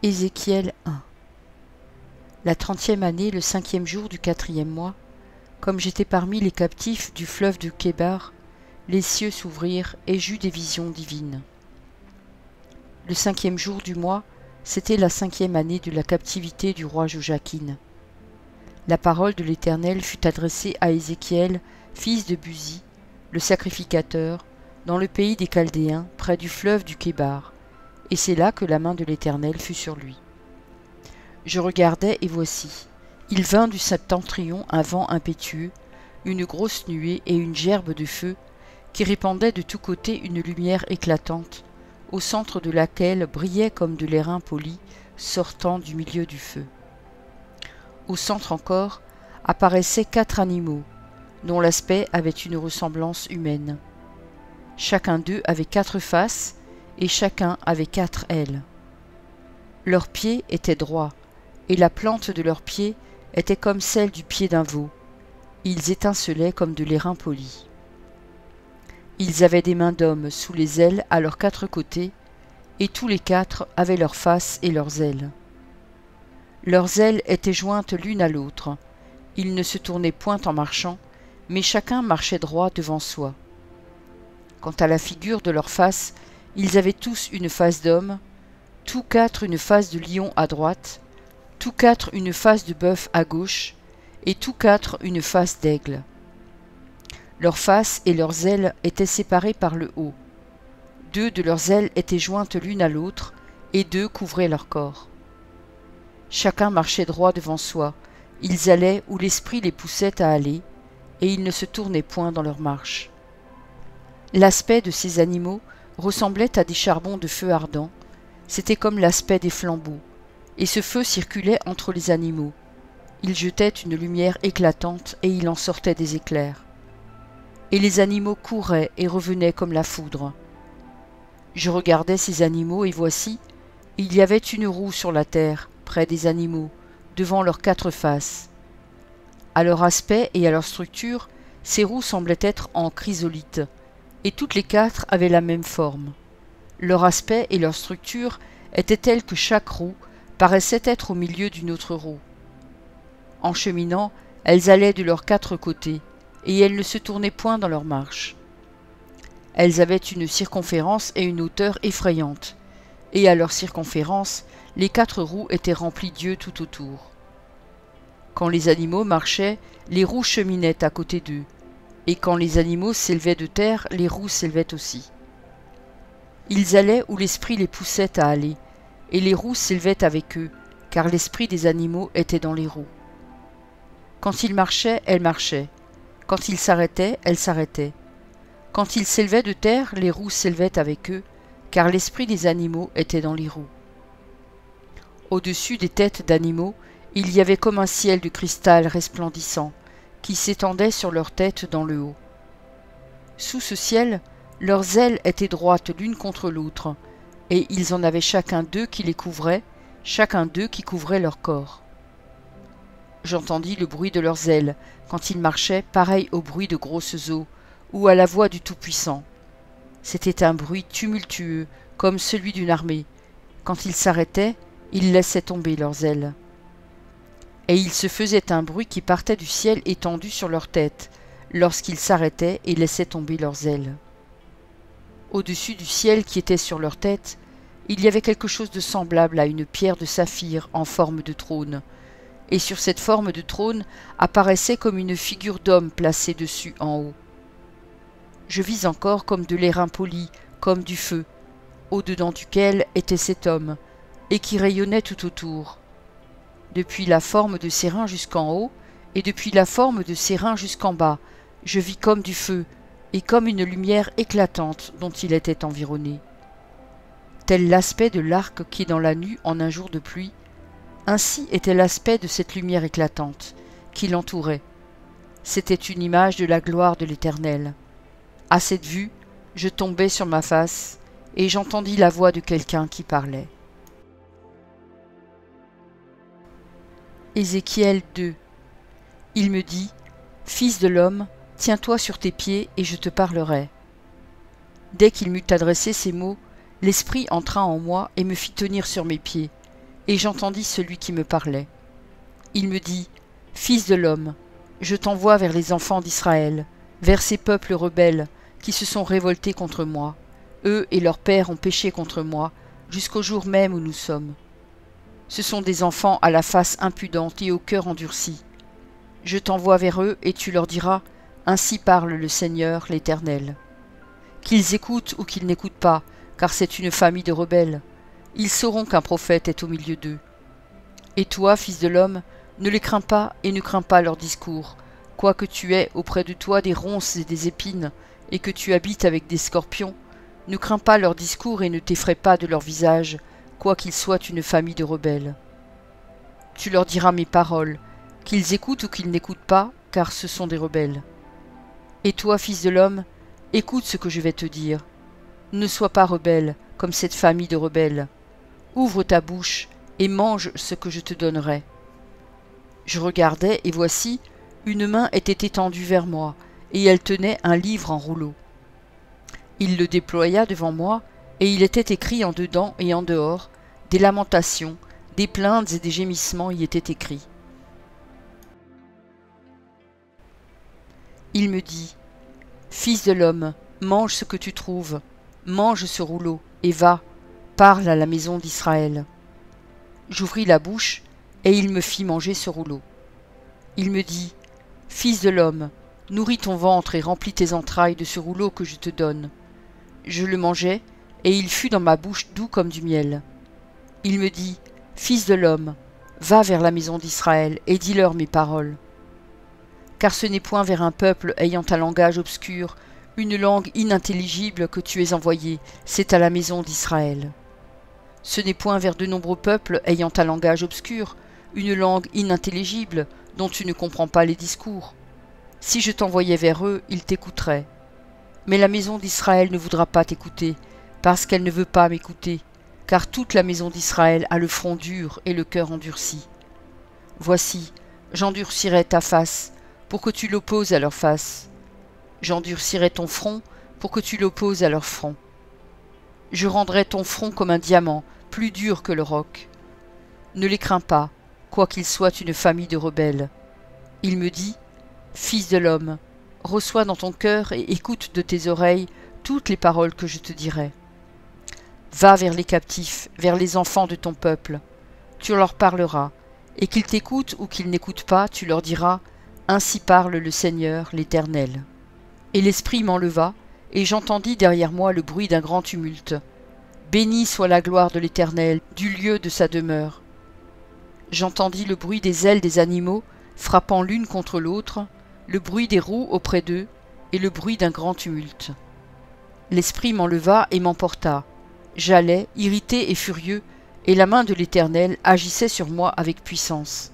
Ézéchiel 1. La 30e année, le 5e jour du 4e mois, comme j'étais parmi les captifs du fleuve de Kébar, les cieux s'ouvrirent et j'eus des visions divines. Le 5e jour du mois, c'était la 5e année de la captivité du roi Joachim. La parole de l'Éternel fut adressée à Ézéchiel, fils de Buzi, le sacrificateur, dans le pays des Chaldéens, près du fleuve du Kébar, et c'est là que la main de l'Éternel fut sur lui. Je regardai, et voici, il vint du septentrion un vent impétueux, une grosse nuée et une gerbe de feu, qui répandait de tous côtés une lumière éclatante, au centre de laquelle brillait comme de l'airain poli sortant du milieu du feu. Au centre encore apparaissaient 4 animaux, dont l'aspect avait une ressemblance humaine. Chacun d'eux avait 4 faces, et chacun avait 4 ailes. Leurs pieds étaient droits, et la plante de leurs pieds était comme celle du pied d'un veau. Ils étincelaient comme de l'airain poli. Ils avaient des mains d'hommes sous les ailes à leurs 4 côtés, et tous les 4 avaient leurs faces et leurs ailes. Leurs ailes étaient jointes l'une à l'autre. Ils ne se tournaient point en marchant, mais chacun marchait droit devant soi. Quant à la figure de leurs faces, ils avaient tous une face d'homme, tous 4 une face de lion à droite, tous 4 une face de bœuf à gauche, et tous 4 une face d'aigle. Leurs faces et leurs ailes étaient séparées par le haut. 2 de leurs ailes étaient jointes l'une à l'autre, et 2 couvraient leur corps. Chacun marchait droit devant soi, ils allaient où l'esprit les poussait à aller, et ils ne se tournaient point dans leur marche. L'aspect de ces animaux ressemblait à des charbons de feu ardent, c'était comme l'aspect des flambeaux, et ce feu circulait entre les animaux. Il jetait une lumière éclatante, et il en sortait des éclairs. Et les animaux couraient et revenaient comme la foudre. Je regardais ces animaux, et voici, il y avait une roue sur la terre, près des animaux, devant leurs 4 faces. À leur aspect et à leur structure, ces roues semblaient être en chrysolite, et toutes les 4 avaient la même forme. Leur aspect et leur structure étaient tels que chaque roue paraissait être au milieu d'une autre roue. En cheminant, elles allaient de leurs 4 côtés, et elles ne se tournaient point dans leur marche. Elles avaient une circonférence et une hauteur effrayantes, et à leur circonférence, les 4 roues étaient remplies d'yeux tout autour. Quand les animaux marchaient, les roues cheminaient à côté d'eux, et quand les animaux s'élevaient de terre, les roues s'élevaient aussi. Ils allaient où l'esprit les poussait à aller, et les roues s'élevaient avec eux, car l'esprit des animaux était dans les roues. Quand ils marchaient, elles marchaient. Quand ils s'arrêtaient, elles s'arrêtaient. Quand ils s'élevaient de terre, les roues s'élevaient avec eux, car l'esprit des animaux était dans les roues. Au-dessus des têtes d'animaux, il y avait comme un ciel de cristal resplendissant, qui s'étendait sur leurs têtes dans le haut. Sous ce ciel, leurs ailes étaient droites l'une contre l'autre, et ils en avaient chacun 2 qui les couvraient, chacun 2 qui couvraient leur corps. J'entendis le bruit de leurs ailes, quand ils marchaient, pareil au bruit de grosses eaux, ou à la voix du Tout-Puissant. C'était un bruit tumultueux, comme celui d'une armée. Quand ils s'arrêtaient, ils laissaient tomber leurs ailes. Et il se faisait un bruit qui partait du ciel étendu sur leurs têtes, lorsqu'ils s'arrêtaient et laissaient tomber leurs ailes. Au-dessus du ciel qui était sur leurs têtes, il y avait quelque chose de semblable à une pierre de saphir en forme de trône, et sur cette forme de trône apparaissait comme une figure d'homme placée dessus en haut. Je vis encore comme de l'airain poli, comme du feu, au-dedans duquel était cet homme, et qui rayonnait tout autour. Depuis la forme de ses reins jusqu'en haut, et depuis la forme de ses reins jusqu'en bas, je vis comme du feu, et comme une lumière éclatante dont il était environné. Tel l'aspect de l'arc qui est dans la nue en un jour de pluie, ainsi était l'aspect de cette lumière éclatante, qui l'entourait. C'était une image de la gloire de l'Éternel. À cette vue, je tombai sur ma face, et j'entendis la voix de quelqu'un qui parlait. Ézéchiel 2. Il me dit, « Fils de l'homme, tiens-toi sur tes pieds, et je te parlerai. » Dès qu'il m'eut adressé ces mots, l'Esprit entra en moi et me fit tenir sur mes pieds, et j'entendis celui qui me parlait. Il me dit, « Fils de l'homme, je t'envoie vers les enfants d'Israël, vers ces peuples rebelles qui se sont révoltés contre moi. Eux et leurs pères ont péché contre moi, jusqu'au jour même où nous sommes. Ce sont des enfants à la face impudente et au cœur endurci. Je t'envoie vers eux et tu leur diras, « Ainsi parle le Seigneur, l'Éternel. » Qu'ils écoutent ou qu'ils n'écoutent pas, car c'est une famille de rebelles. Ils sauront qu'un prophète est au milieu d'eux. Et toi, fils de l'homme, ne les crains pas et ne crains pas leurs discours, quoique tu aies auprès de toi des ronces et des épines, et que tu habites avec des scorpions, ne crains pas leurs discours et ne t'effraie pas de leur visage, quoiqu'ils soient une famille de rebelles. Tu leur diras mes paroles, qu'ils écoutent ou qu'ils n'écoutent pas, car ce sont des rebelles. Et toi, fils de l'homme, écoute ce que je vais te dire. Ne sois pas rebelle, comme cette famille de rebelles. Ouvre ta bouche et mange ce que je te donnerai. Je regardai, et voici, une main était étendue vers moi, et elle tenait un livre en rouleau. Il le déploya devant moi, et il était écrit en dedans et en dehors, des lamentations, des plaintes et des gémissements y étaient écrits. Il me dit, « Fils de l'homme, mange ce que tu trouves, mange ce rouleau, et va, parle à la maison d'Israël. » J'ouvris la bouche, et il me fit manger ce rouleau. Il me dit, « Fils de l'homme, nourris ton ventre et remplis tes entrailles de ce rouleau que je te donne. » Je le mangeai, et il fut dans ma bouche doux comme du miel. Il me dit, « Fils de l'homme, va vers la maison d'Israël, et dis-leur mes paroles. Car ce n'est point vers un peuple ayant un langage obscur, une langue inintelligible que tu es envoyé, c'est à la maison d'Israël. Ce n'est point vers de nombreux peuples ayant un langage obscur, une langue inintelligible, dont tu ne comprends pas les discours. Si je t'envoyais vers eux, ils t'écouteraient. Mais la maison d'Israël ne voudra pas t'écouter, parce qu'elle ne veut pas m'écouter, car toute la maison d'Israël a le front dur et le cœur endurci. Voici, j'endurcirai ta face, pour que tu l'opposes à leur face. J'endurcirai ton front, pour que tu l'opposes à leur front. Je rendrai ton front comme un diamant, plus dur que le roc. Ne les crains pas, quoiqu'ils soient une famille de rebelles. Il me dit, « Fils de l'homme, reçois dans ton cœur et écoute de tes oreilles toutes les paroles que je te dirai. Va vers les captifs, vers les enfants de ton peuple. Tu leur parleras, et qu'ils t'écoutent ou qu'ils n'écoutent pas, tu leur diras, « Ainsi parle le Seigneur, l'Éternel. » Et l'Esprit m'enleva, et j'entendis derrière moi le bruit d'un grand tumulte. Béni soit la gloire de l'Éternel, du lieu de sa demeure. J'entendis le bruit des ailes des animaux, frappant l'une contre l'autre, le bruit des roues auprès d'eux, et le bruit d'un grand tumulte. L'Esprit m'enleva et m'emporta. J'allais, irrité et furieux, et la main de l'Éternel agissait sur moi avec puissance.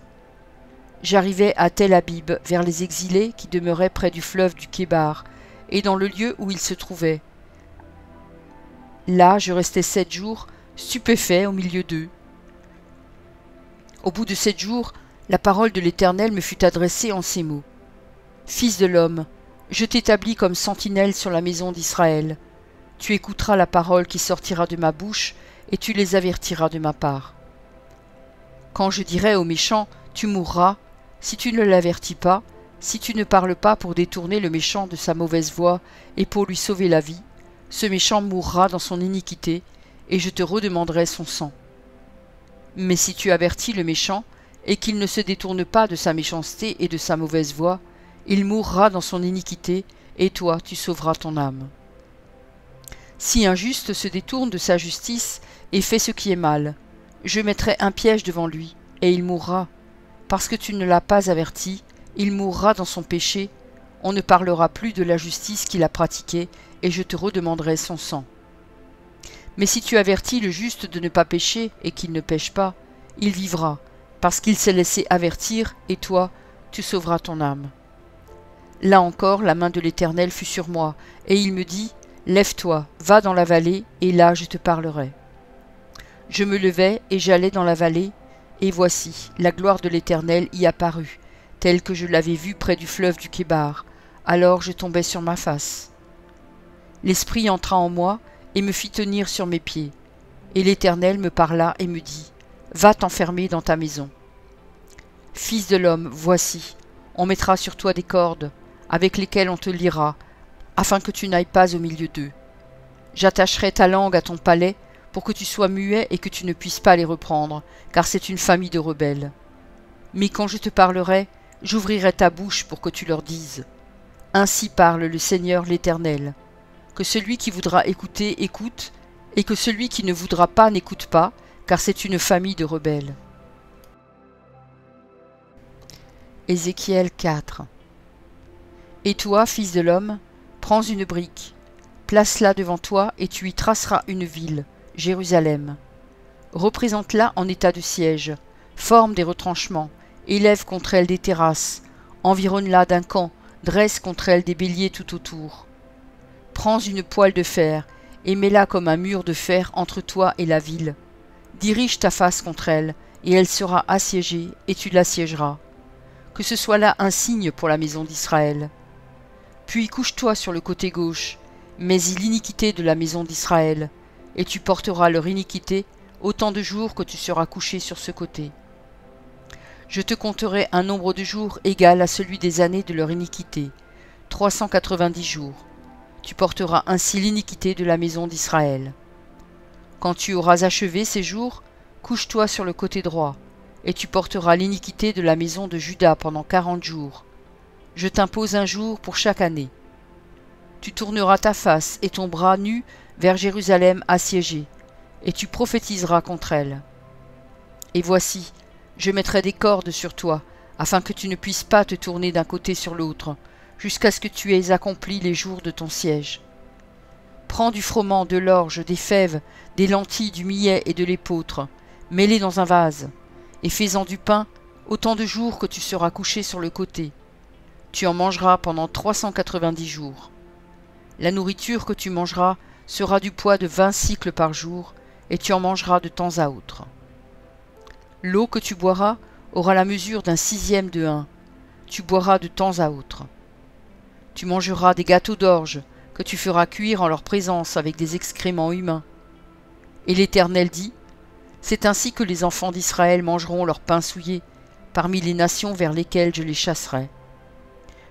J'arrivai à Tel Abib, vers les exilés qui demeuraient près du fleuve du Kébar, et dans le lieu où ils se trouvaient. Là, je restai 7 jours, stupéfait au milieu d'eux. Au bout de 7 jours, la parole de l'Éternel me fut adressée en ces mots. « Fils de l'homme, je t'établis comme sentinelle sur la maison d'Israël. Tu écouteras la parole qui sortira de ma bouche, et tu les avertiras de ma part. Quand je dirai au méchant, tu mourras, si tu ne l'avertis pas, si tu ne parles pas pour détourner le méchant de sa mauvaise voie et pour lui sauver la vie, ce méchant mourra dans son iniquité, et je te redemanderai son sang. Mais si tu avertis le méchant, et qu'il ne se détourne pas de sa méchanceté et de sa mauvaise voie, il mourra dans son iniquité, et toi tu sauveras ton âme. Si un juste se détourne de sa justice et fait ce qui est mal, je mettrai un piège devant lui, et il mourra. Parce que tu ne l'as pas averti, il mourra dans son péché, on ne parlera plus de la justice qu'il a pratiquée, et je te redemanderai son sang. Mais si tu avertis le juste de ne pas pécher, et qu'il ne pêche pas, il vivra, parce qu'il s'est laissé avertir, et toi, tu sauveras ton âme. Là encore, la main de l'Éternel fut sur moi, et il me dit, « Lève-toi, va dans la vallée, et là je te parlerai. » Je me levai, et j'allai dans la vallée, et voici, la gloire de l'Éternel y apparut, telle que je l'avais vue près du fleuve du Kébar. Alors je tombai sur ma face. L'Esprit entra en moi, et me fit tenir sur mes pieds. Et l'Éternel me parla et me dit, « va t'enfermer dans ta maison. Fils de l'homme, voici, on mettra sur toi des cordes, avec lesquelles on te liera, afin que tu n'ailles pas au milieu d'eux. J'attacherai ta langue à ton palais, pour que tu sois muet et que tu ne puisses pas les reprendre, car c'est une famille de rebelles. Mais quand je te parlerai, j'ouvrirai ta bouche pour que tu leur dises. Ainsi parle le Seigneur l'Éternel. Que celui qui voudra écouter, écoute, et que celui qui ne voudra pas n'écoute pas, car c'est une famille de rebelles. Ézéchiel 4. Et toi, fils de l'homme, prends une brique, place-la devant toi, et tu y traceras une ville, Jérusalem. Représente-la en état de siège, forme des retranchements, élève contre elle des terrasses, environne-la d'un camp, dresse contre elle des béliers tout autour. Prends une poêle de fer, et mets-la comme un mur de fer entre toi et la ville. Dirige ta face contre elle, et elle sera assiégée, et tu l'assiégeras. Que ce soit là un signe pour la maison d'Israël. Puis couche-toi sur le côté gauche, mets-y l'iniquité de la maison d'Israël, et tu porteras leur iniquité autant de jours que tu seras couché sur ce côté. Je te compterai un nombre de jours égal à celui des années de leur iniquité, 390 jours. Tu porteras ainsi l'iniquité de la maison d'Israël. Quand tu auras achevé ces jours, couche-toi sur le côté droit, et tu porteras l'iniquité de la maison de Juda pendant 40 jours. Je t'impose un jour pour chaque année. Tu tourneras ta face et ton bras nu vers Jérusalem assiégée, et tu prophétiseras contre elle. Et voici, je mettrai des cordes sur toi, afin que tu ne puisses pas te tourner d'un côté sur l'autre, jusqu'à ce que tu aies accompli les jours de ton siège. Prends du froment, de l'orge, des fèves, des lentilles, du millet et de l'épeautre, mets-les dans un vase, et fais-en du pain autant de jours que tu seras couché sur le côté. Tu en mangeras pendant 390 jours. La nourriture que tu mangeras sera du poids de 20 cycles par jour, et tu en mangeras de temps à autre. L'eau que tu boiras aura la mesure d'un sixième de hin. Tu boiras de temps à autre. Tu mangeras des gâteaux d'orge que tu feras cuire en leur présence avec des excréments humains. Et l'Éternel dit, c'est ainsi que les enfants d'Israël mangeront leur pain souillé, parmi les nations vers lesquelles je les chasserai.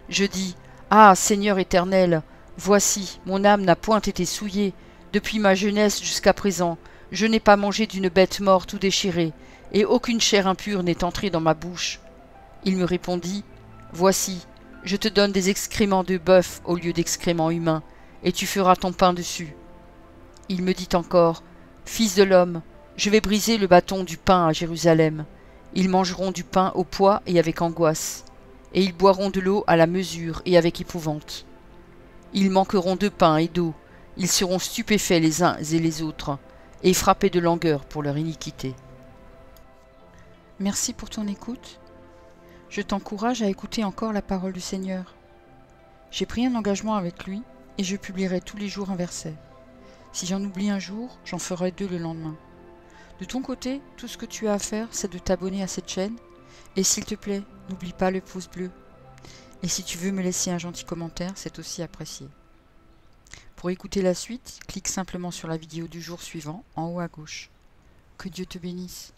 Je dis, ah, Seigneur éternel, voici, mon âme n'a point été souillée, depuis ma jeunesse jusqu'à présent, je n'ai pas mangé d'une bête morte ou déchirée, et aucune chair impure n'est entrée dans ma bouche. Il me répondit, voici, je te donne des excréments de bœuf au lieu d'excréments humains, et tu feras ton pain dessus. Il me dit encore, fils de l'homme, je vais briser le bâton du pain à Jérusalem. Ils mangeront du pain au poids et avec angoisse, et ils boiront de l'eau à la mesure et avec épouvante. Ils manqueront de pain et d'eau, ils seront stupéfaits les uns et les autres, et frappés de langueur pour leur iniquité. Merci pour ton écoute. Je t'encourage à écouter encore la parole du Seigneur. J'ai pris un engagement avec lui, et je publierai tous les jours un verset. Si j'en oublie un jour, j'en ferai 2 le lendemain. De ton côté, tout ce que tu as à faire, c'est de t'abonner à cette chaîne, et s'il te plaît, n'oublie pas le pouce bleu. Et si tu veux me laisser un gentil commentaire, c'est aussi apprécié. Pour écouter la suite, clique simplement sur la vidéo du jour suivant, en haut à gauche. Que Dieu te bénisse.